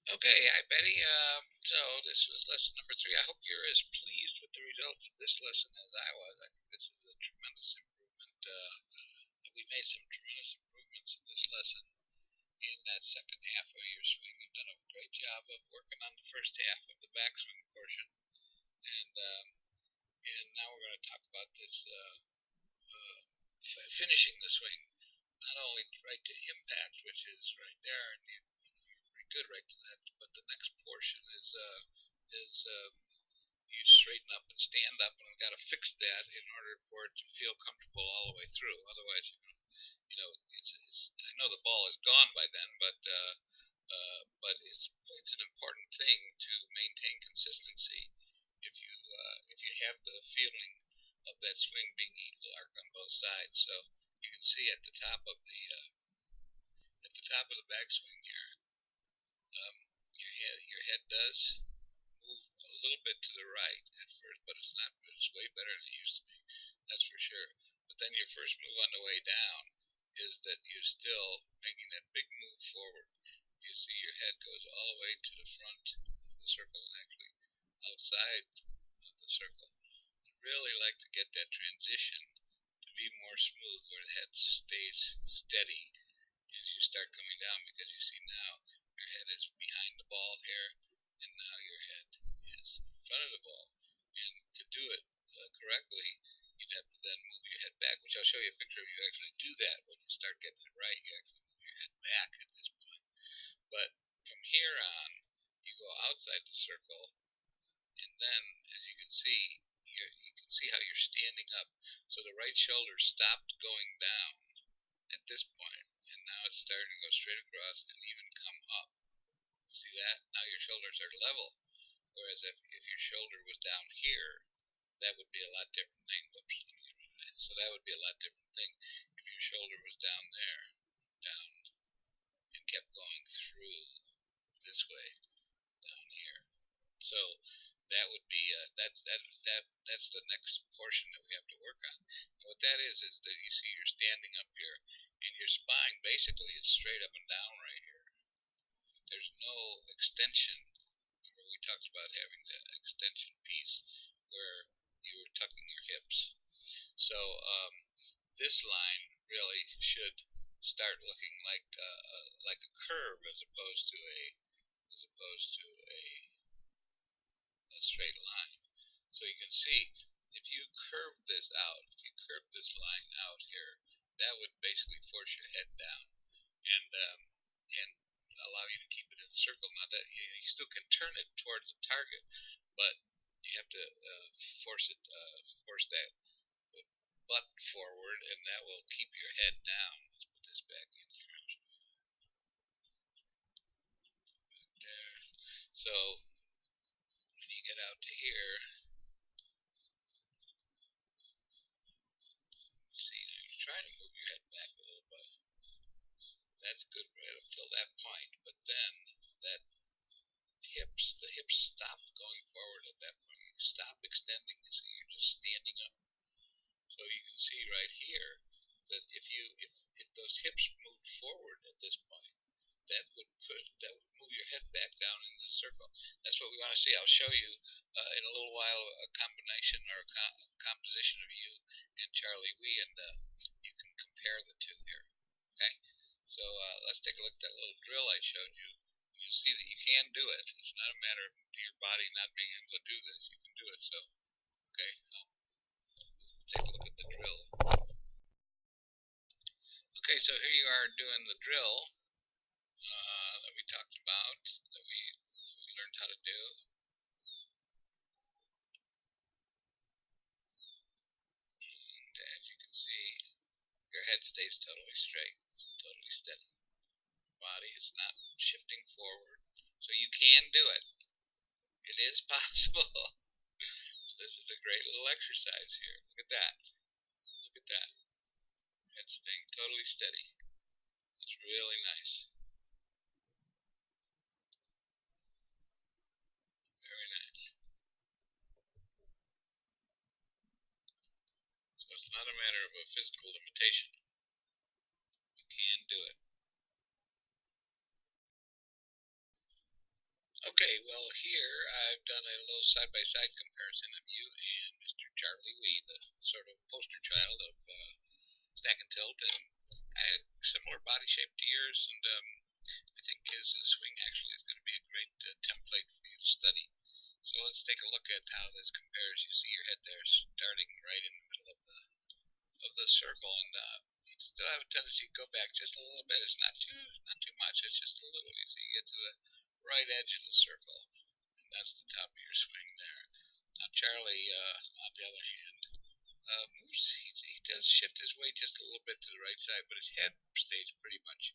Okay, hi Betty. So this was lesson number 3. I hope you're as pleased with the results of this lesson as I was. I think this is a tremendous improvement. We made some tremendous improvements in this lesson in that second half of your swing. You've done a great job of working on the first half of the backswing portion, and now we're going to talk about this finishing the swing, not only right to impact, which is right there, and you're pretty good right to that, but the next portion is you straighten up and stand up, and I've got to fix that in order for it to feel comfortable all the way through. Otherwise, it's I know the ball is gone by then, but it's an important thing to maintain consistency. If you have the feeling of that swing being equal arc on both sides, so you can see at the top of the backswing here, your head does move a little bit to the right at first, but it's not. It's way better than it used to be. That's for sure. But then your first move on the way down is that you're still making that big move forward. You see your head goes all the way to the front of the circle and actually outside of the circle. I really like to get that transition to be more smooth where the head stays steady as you start coming down, because you see now your head is behind the ball here, and now your head is in front of the ball. And to do it correctly, you'd have to then move your head back, which I'll show you a picture of. You actually do that when you start getting it right. You actually move your head back at this point. But from here on, you go outside the circle, and then, as you can see, you can see how you're standing up. So the right shoulder stopped going down at this point, and now it's starting to go straight across and even come up. See that? Now your shoulders are level. Whereas if your shoulder was down here, that would be a lot different thing. So that would be a lot different thing if your shoulder was down there, down, and kept going through this way, down here. So that would be that's the next portion that we have to work on. And what that is that you see you're standing up here, and your spine basically is straight up and down right here. There's no extension. Remember we talked about having the extension piece where you were tucking your hips. So this line really should start looking like a curve as opposed to a straight line. So you can see if you curve this out, if you curve this line out here, that would basically force your head down and allow you to keep it in a circle. Now that you still can turn it towards the target, but you have to force that butt forward, and that will keep your head down. Let's put this back in here. Back there. So when you get out to here, see, you're trying to move your head back a little bit. That's good right up till that point, but then that the hips stop going forward at that point. You stop extending, so you're just standing up. So you can see right here that if those hips move forward at this point, that would move your head back down into the circle. That's what we want to see. I'll show you in a little while a combination or a composition of you and Charlie Wee, and you can compare the two here. Okay, so let's take a look at that little drill I showed you. You see that you can do it. It's not a matter of your body not being able to do this. You can do it. So okay, let's take a look at the drill. Okay, so here you are doing the drill that we talked about, that we learned how to do. And as you can see, your head stays totally straight, totally steady. Body is not shifting forward. So you can do it. It is possible. This is a great little exercise here. Look at that. Look at that. Head staying totally steady. It's really nice. Very nice. So it's not a matter of a physical limitation. You can do it. Okay, well here I've done a little side-by-side comparison of you and Mr. Charlie Wee, the sort of poster child of Stack&Tilt, and I had similar body shape to yours, and I think his swing actually is going to be a great template for you to study. So let's take a look at how this compares. You see your head there starting right in the middle of the circle, and you still have a tendency to go back just a little bit. It's not too much. It's just a little. You see, you get to the right edge of the circle, and that's the top of your swing there. Now Charlie, on the other hand, moves. He does shift his weight just a little bit to the right side, but his head stays pretty much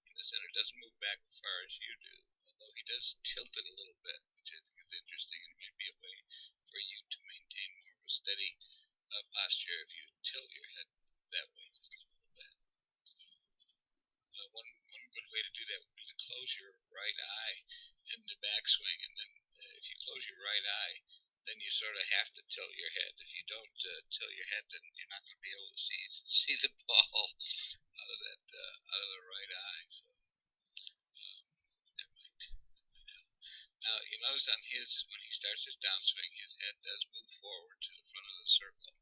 in the center. Doesn't move back as far as you do, although he does tilt it a little bit, which I think is interesting. It might be a way for you to maintain more of a steady posture if you tilt your head that way just a little bit. One good way to do that would be to close your right eye in the backswing, and then if you close your right eye, then you sort of have to tilt your head. If you don't tilt your head, then you're not going to be able to see the ball out of the right eye. So that might help. Now you notice on when he starts his downswing, his head does move forward to the front of the circle.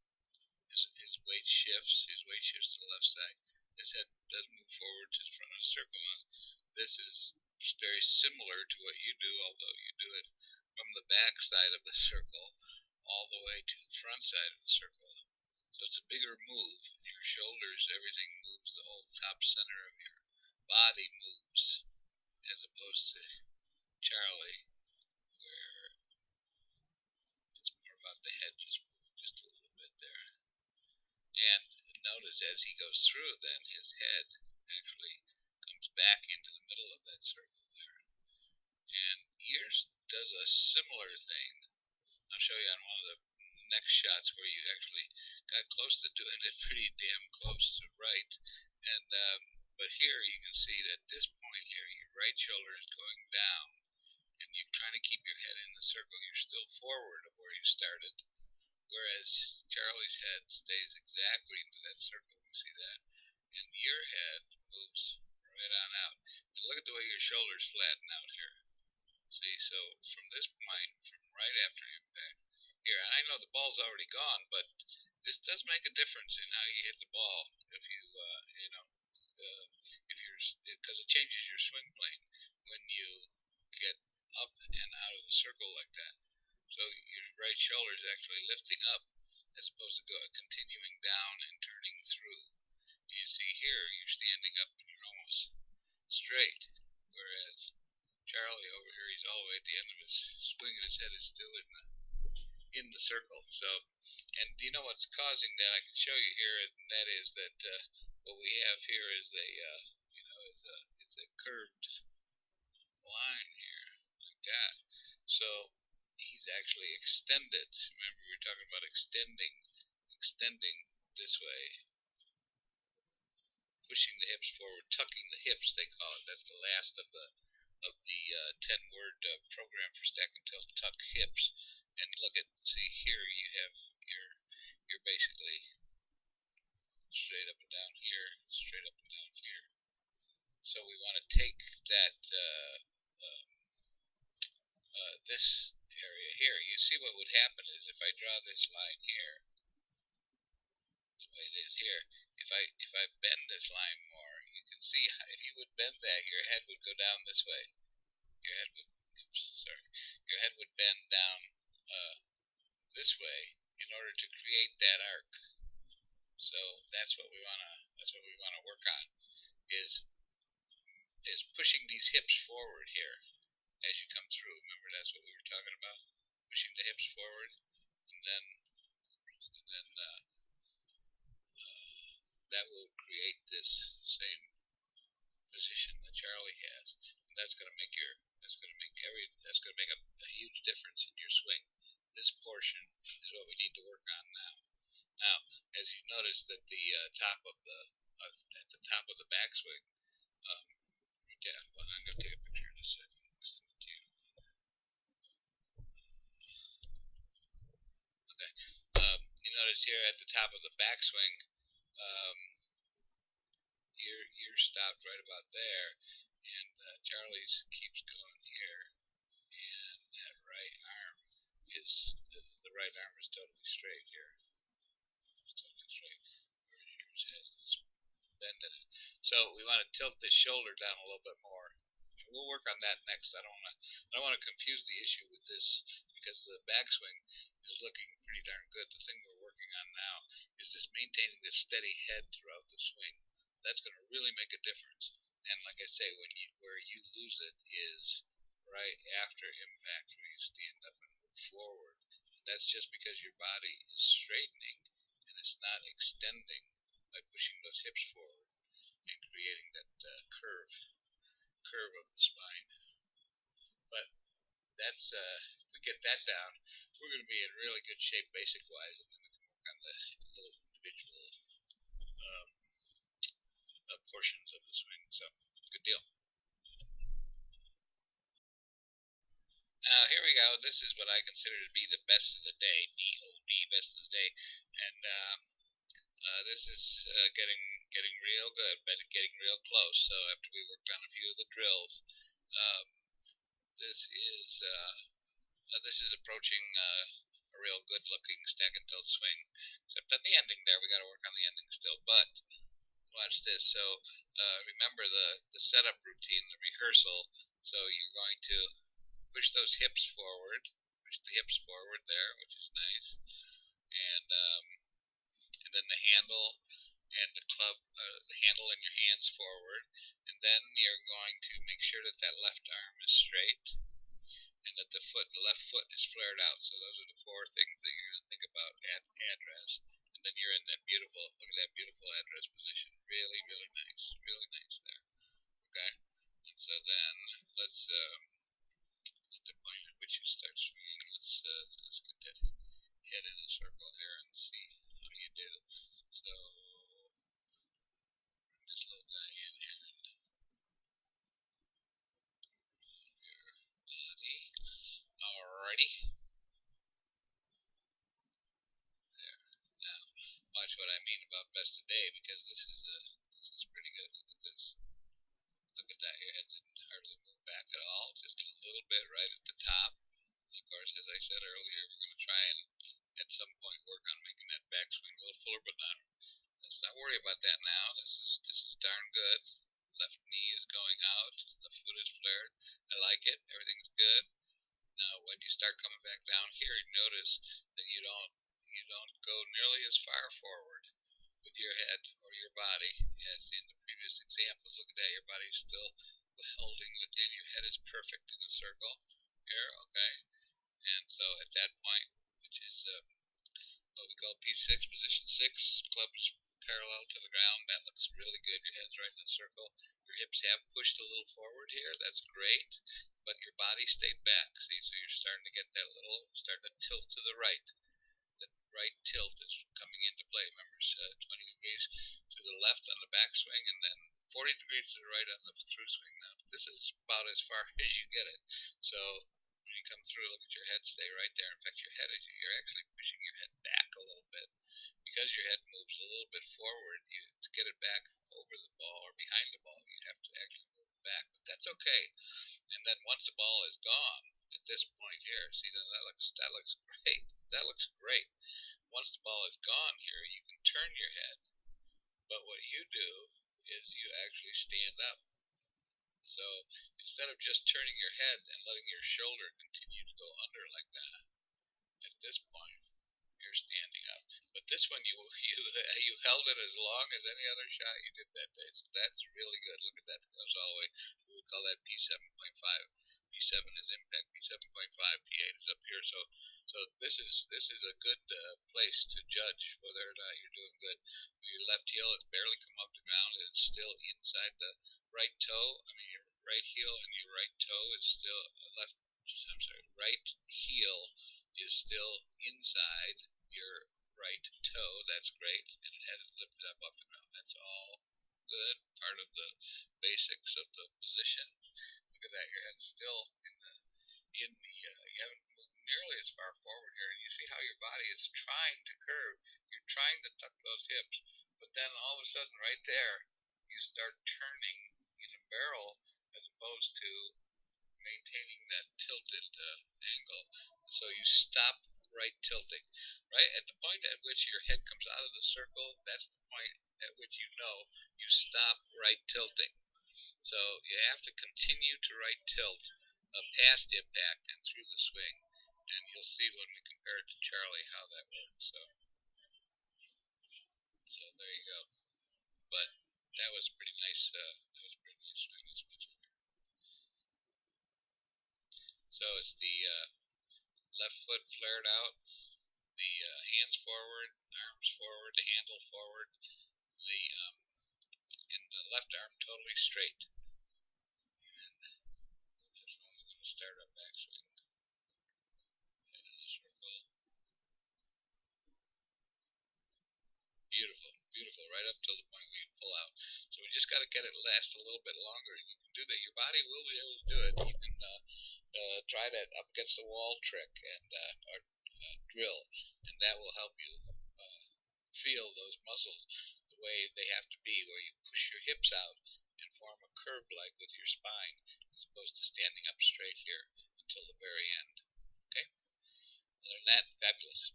His weight shifts. His weight shifts to the left side. His head does move forward to the front of the circle. This is very similar to what you do, although you do it from the back side of the circle all the way to the front side of the circle. So it's a bigger move. Your shoulders, everything moves. The whole top center of your body moves, as opposed to Charlie, where it's more about the head just moving just a little bit there. And notice as he goes through, then his head actually comes back into the middle of that circle there. And yours does a similar thing. I'll show you on one of the next shots where you actually got close to doing it pretty damn close to right. And but here you can see that at this point here, your right shoulder is going down, and you're trying to keep your head in the circle. You're still forward of where you started, whereas Charlie's head stays exactly into that circle. You see that? And your head moves right on out. And look at the way your shoulders flatten out here. See, so from this point, from right after impact, here, and I know the ball's already gone, but this does make a difference in how you hit the ball if you, because it changes your swing plane when you get up and out of the circle like that. So your right shoulder is actually lifting up as opposed to continuing down and turning through. You see here, you're standing up and you're almost straight, whereas Charlie over here, he's all the way at the end of his swing, and his head is still in the circle. So, and you know what's causing that? I can show you here, and that is that what we have here is it's a curved line here like that. So he's actually extended. Remember, we were talking about extending this way, pushing the hips forward, tucking the hips, they call it. That's the last of the 10-word program for Stack&Tilt, tuck hips. And look at, see here, you're basically straight up and down here, straight up and down here. So we want to take that this area here. You see what would happen is if I draw this line here, the way it is here, if I bend this line more, you can see if you would bend that, your head would go down this way. Your head would bend down this way in order to create that arc. So that's what we wanna work on is pushing these hips forward here as you come through. Remember, that's what we were talking about, pushing the hips forward, and then that will create this same position that Charlie has. And that's going to make a huge difference in your swing. This portion is what we need to work on now. Now, as you notice that the top of the backswing, yeah, well, I'm going to take a picture in a second. Okay. You notice here at the top of the backswing, you're stopped right about there, and Charlie's keeps going here, right arm the right arm is totally straight here. It's totally straight. Whereas yours has this bend in it. So we want to tilt this shoulder down a little bit more. We'll work on that next. I don't want to confuse the issue with this because the backswing is looking pretty darn good. The thing we're working on now is just maintaining this steady head throughout the swing. That's going to really make a difference. And like I say, where you lose it is right after impact, where you stand up and move forward. That's just because your body is straightening and it's not extending by pushing those hips forward and creating that curve of the spine. But that's if we get that down, we're going to be in really good shape basic wise, and then we can work on the little individual portions of the swing. So good deal. Now here we go. This is what I consider to be the best of the day, BOD, best of the day, and this is getting real good, but getting real close. So after we worked on a few of the drills, um, this is approaching a real good looking stack and tilt swing. Except at the ending there, we got to work on the ending still. But watch this. So remember the setup routine, the rehearsal. So you're going to push those hips forward, push the hips forward there, which is nice, and then the handle and the club, the handle and your hands forward, and then you're going to make sure that that left arm is straight, and that the left foot is flared out. So those are the four things that you're going to think about at address, and then you're in that beautiful, look at that beautiful address position, really really nice there. Okay, and so then let's at the point at which you start swinging, let's get that head in a circle here and see how you do. So this little guy in here and move your body. Alrighty. There. Now watch what I mean about best of day, because this is pretty good. Look at this. Look at that. Your head didn't hardly move back at all. Just a little bit right at the top. Of course, as I said earlier, we're going to try and at some point work on making that backswing a little fuller, but let's not worry about that now. This is darn good. Left knee is going out. Left foot is flared. I like it. Everything's good. Now, when you start coming back down here, you notice that you don't go nearly as far forward with your head or your body as in the previous examples. Look at that. Your body's still holding within. Your head is perfect in the circle here. Okay. And so at that point, which is what we call P6, position 6, club is parallel to the ground. That looks really good. Your head's right in the circle. Your hips have pushed a little forward here. That's great. But your body stayed back. See, so you're starting to get that starting to tilt to the right. The right tilt is coming into play. Remember, 20 degrees to the left on the backswing, and then 40 degrees to the right on the through swing. Now, this is about as far as you get it. So when you come through, look at your head, stay right there. In fact, you're actually pushing your head back a little bit. Because your head moves a little bit forward, to get it back over the ball or behind the ball, you'd have to actually move it back. But that's okay. And then once the ball is gone, at this point here, see that looks great. That looks great. Once the ball is gone here, you can turn your head. But what you do is you actually stand up. So instead of just turning your head and letting your shoulder continue to go under like that, at this point you're standing up. But this one you held it as long as any other shot you did that day. So that's really good. Look at that. It goes all the way. We would call that P7.5. P7 is impact. P7.5. P8 is up here. So this is a good place to judge whether or not you're doing good. Your left heel has barely come off the ground. It's still inside the right toe. I mean, your right heel and your right toe is still right heel is still inside your right toe. That's great, and it hasn't lifted up off the ground. That's all good. Part of the basics of the position. Look at that. Your head's still you haven't moved nearly as far forward here, and you see how your body is trying to curve. You're trying to tuck those hips, but then all of a sudden, right there, you start turning in a barrel as opposed to maintaining that tilted angle. So you stop right tilting. Right at the point at which your head comes out of the circle, that's the point at which you know you stop right tilting. So you have to continue to right tilt past impact and through the swing, and you'll see when we compare it to Charlie how that works. So there you go. But that was pretty nice. That was pretty nice swing. So it's the left foot flared out, the hands forward, arms forward, the handle forward, and the left arm totally straight. And that's when we're going to start our backswing. Head of the circle. Beautiful, beautiful, right up till the point where you pull out. So we just got to get it last a little bit longer. You can do that. Your body will be able to do it. You can try that up against the wall trick and or drill, and that will help you feel those muscles the way they have to be, where you push your hips out and form a curved leg with your spine, as opposed to standing up straight here until the very end. Okay? Other than that, fabulous.